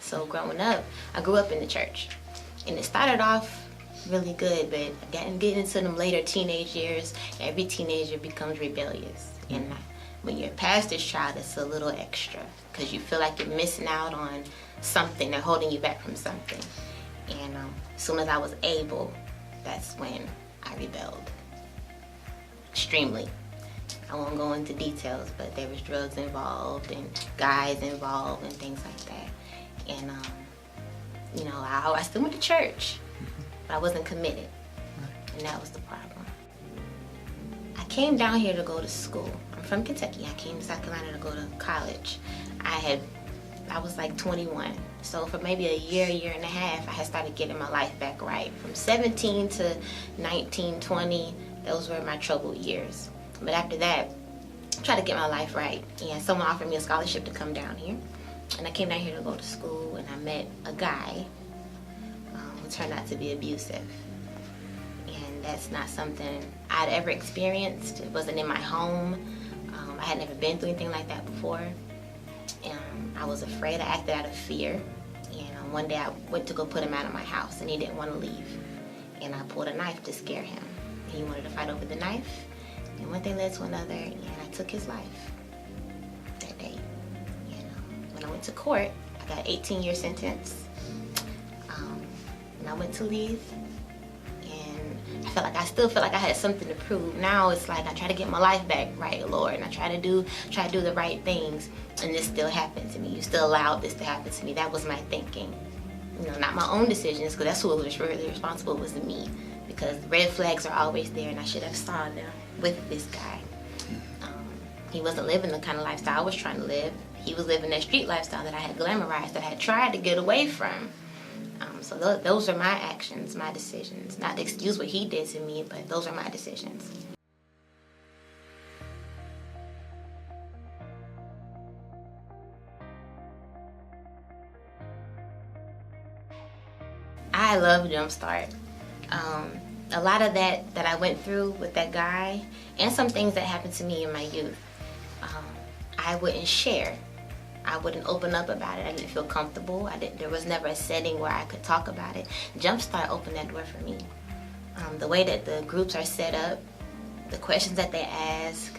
So growing up, I grew up in the church. And it started off really good, but getting into them later teenage years, every teenager becomes rebellious. And when you're a pastor's child, it's a little extra because you feel like you're missing out on something. They're holding you back from something. And as soon as I was able, that's when I rebelled. Extremely. I won't go into details, but there was drugs involved and guys involved and things like that. And you know, I still went to church, but I wasn't committed. And that was the problem. I came down here to go to school. I'm from Kentucky. I came to South Carolina to go to college. I was like 21. So for maybe a year and a half, I had started getting my life back right. From 17 to 19, 20, those were my troubled years. But after that, I tried to get my life right. And someone offered me a scholarship to come down here. And I came down here to go to school, and I met a guy who turned out to be abusive. And that's not something I'd ever experienced. It wasn't in my home. I had never been through anything like that before. And I was afraid. I acted out of fear. And one day I went to go put him out of my house, and he didn't want to leave. And I pulled a knife to scare him. He wanted to fight over the knife. And one thing led to another, and I took his life that day. When I went to court, I got an 18-year sentence. And I went to leave, and I still felt like I had something to prove. Now it's like I try to get my life back right, Lord, and I try to do the right things, and this still happened to me. You still allowed this to happen to me. That was my thinking. You know, not my own decisions, because that's who was really responsible, was me. Because red flags are always there, and I should have saw them with this guy. He wasn't living the kind of lifestyle I was trying to live. He was living that street lifestyle that I had glamorized, that I had tried to get away from. So those are my actions, my decisions. Not to excuse what he did to me, but those are my decisions. I love Jumpstart. A lot of that I went through with that guy, and some things that happened to me in my youth, I wouldn't share. I wouldn't open up about it. I didn't feel comfortable. There was never a setting where I could talk about it. Jumpstart opened that door for me. The way that the groups are set up, the questions that they ask,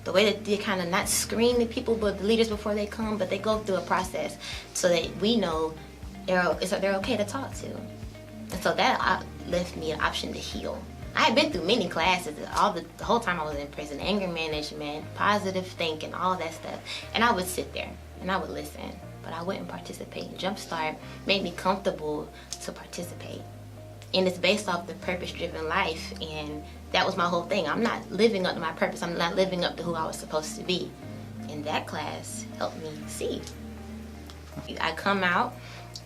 the way that they kind of not screen the people, but the leaders before they come, but they go through a process so that we know they're okay to talk to. And so that left me an option to heal. I had been through many classes the whole time I was in prison: anger management, positive thinking, all that stuff. And I would sit there and I would listen, but I wouldn't participate. Jumpstart made me comfortable to participate. And it's based off the purpose-driven life, and that was my whole thing. I'm not living up to my purpose. I'm not living up to who I was supposed to be. And that class helped me see. I come out,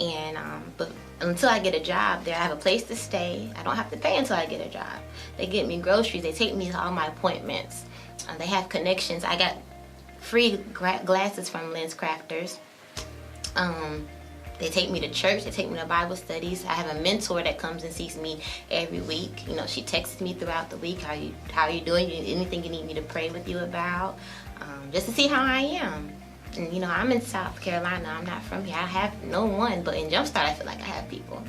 and but until I get a job there, I have a place to stay. I don't have to pay until I get a job. They get me groceries. They take me to all my appointments. They have connections. I got free glasses from Lens Crafters. They take me to church. They take me to Bible studies. I have a mentor that comes and sees me every week. You know, she texts me throughout the week. How are you doing? Anything you need me to pray with you about? Just to see how I am. And you know, I'm in South Carolina. I'm not from here. I have no one, but in Jumpstart, I feel like I have people.